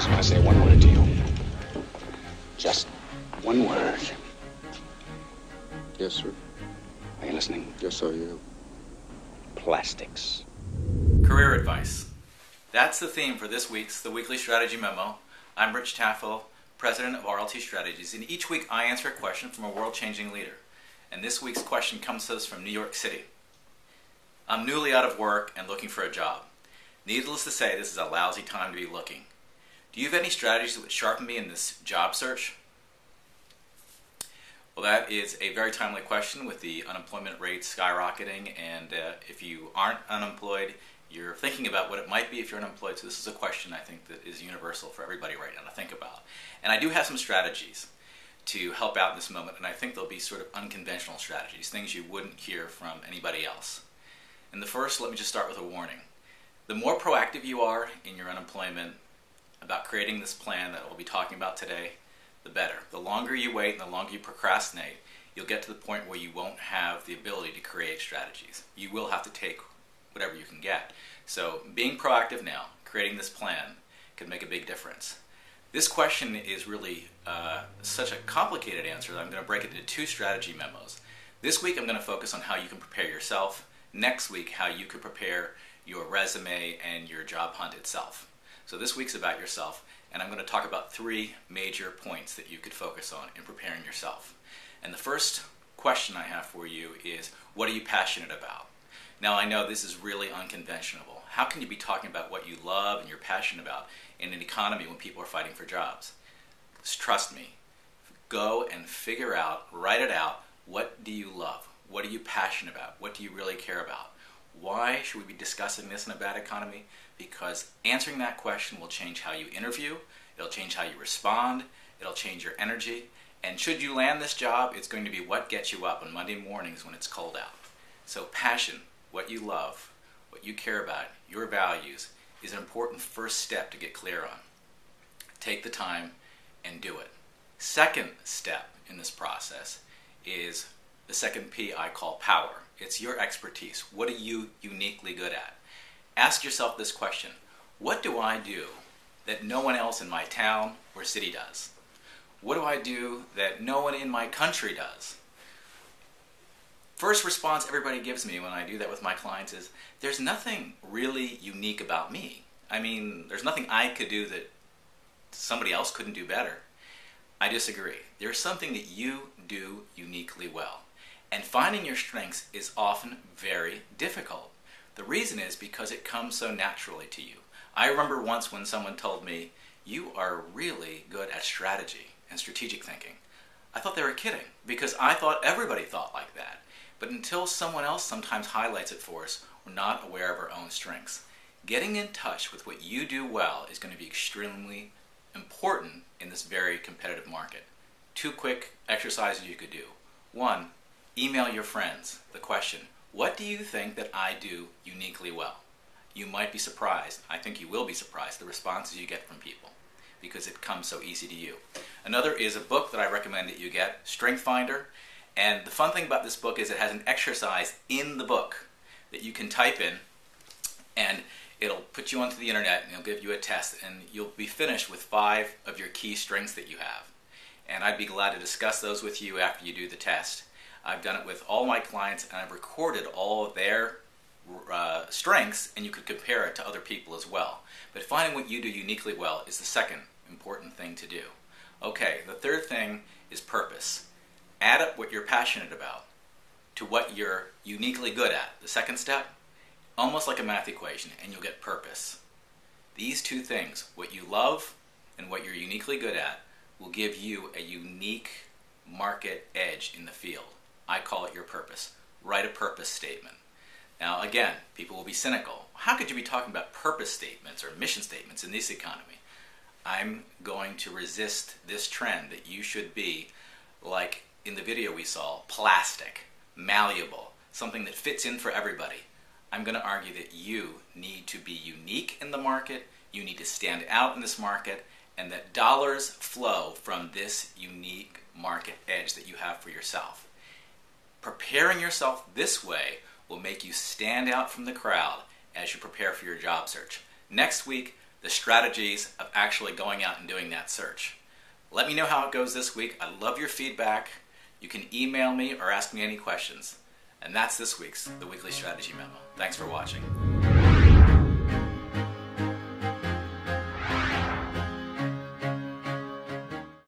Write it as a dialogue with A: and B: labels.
A: I'm going to say one word to you. Just one word.
B: Yes, sir.
A: Are you listening?
B: Yes, I am.
A: Plastics.
C: Career advice. That's the theme for this week's The Weekly Strategy Memo. I'm Rich Tafel, President of RLT Strategies, and each week I answer a question from a world-changing leader. And this week's question comes to us from New York City. I'm newly out of work and looking for a job. Needless to say, this is a lousy time to be looking. Do you have any strategies that would sharpen me in this job search? Well, that is a very timely question with the unemployment rate skyrocketing, and if you aren't unemployed, you're thinking about what it might be if you're unemployed. So this is a question I think that is universal for everybody right now to think about. And I do have some strategies to help out in this moment, and I think they'll be sort of unconventional strategies, things you wouldn't hear from anybody else. And the first, let me just start with a warning. The more proactive you are in your unemployment about creating this plan that we'll be talking about today, the better. The longer you wait and the longer you procrastinate, you'll get to the point where you won't have the ability to create strategies. You will have to take whatever you can get. So being proactive now, creating this plan, can make a big difference. This question is really such a complicated answer that I'm going to break it into 2 strategy memos. This week I'm going to focus on how you can prepare yourself. Next week, how you could prepare your resume and your job hunt itself. So this week's about yourself, and I'm going to talk about 3 major points that you could focus on in preparing yourself. And the first question I have for you is, what are you passionate about? Now, I know this is really unconventional. How can you be talking about what you love and you're passionate about in an economy when people are fighting for jobs? Just trust me. Go and figure out, write it out, what do you love? What are you passionate about? What do you really care about? Why should we be discussing this in a bad economy? Because answering that question will change how you interview, it'll change how you respond, it'll change your energy, and should you land this job, it's going to be what gets you up on Monday mornings when it's cold out. So passion, what you love, what you care about, your values, is an important first step to get clear on. Take the time and do it. Second step in this process is the second P I call power. It's your expertise. What are you uniquely good at? Ask yourself this question. What do I do that no one else in my town or city does? What do I do that no one in my country does? First response everybody gives me when I do that with my clients is, there's nothing really unique about me. I mean, there's nothing I could do that somebody else couldn't do better. I disagree. There's something that you do uniquely well. And finding your strengths is often very difficult. The reason is because it comes so naturally to you. I remember once when someone told me, you are really good at strategy and strategic thinking. I thought they were kidding because I thought everybody thought like that. But until someone else sometimes highlights it for us, we're not aware of our own strengths. Getting in touch with what you do well is going to be extremely important in this very competitive market. 2 quick exercises you could do. 1, email your friends the question, what do you think that I do uniquely well? You might be surprised, I think you will be surprised, the responses you get from people because it comes so easy to you. Another is a book that I recommend that you get, Strength Finder. And the fun thing about this book is it has an exercise in the book that you can type in, and it'll put you onto the internet and it'll give you a test, and you'll be finished with 5 of your key strengths that you have. And I'd be glad to discuss those with you after you do the test. I've done it with all my clients, and I've recorded all of their strengths, and you could compare it to other people as well. But finding what you do uniquely well is the second important thing to do. Okay, the third thing is purpose. Add up what you're passionate about to what you're uniquely good at. The second step, almost like a math equation, and you'll get purpose. These 2 things, what you love and what you're uniquely good at, will give you a unique market edge in the field. I call it your purpose. Write a purpose statement. Now again, people will be cynical. How could you be talking about purpose statements or mission statements in this economy? I'm going to resist this trend that you should be, like in the video we saw, plastic, malleable, something that fits in for everybody. I'm going to argue that you need to be unique in the market, you need to stand out in this market, and that dollars flow from this unique market edge that you have for yourself. Preparing yourself this way will make you stand out from the crowd as you prepare for your job search. Next week, the strategies of actually going out and doing that search. Let me know how it goes this week. I love your feedback. You can email me or ask me any questions. And that's this week's The Weekly Strategy Memo. Thanks for watching.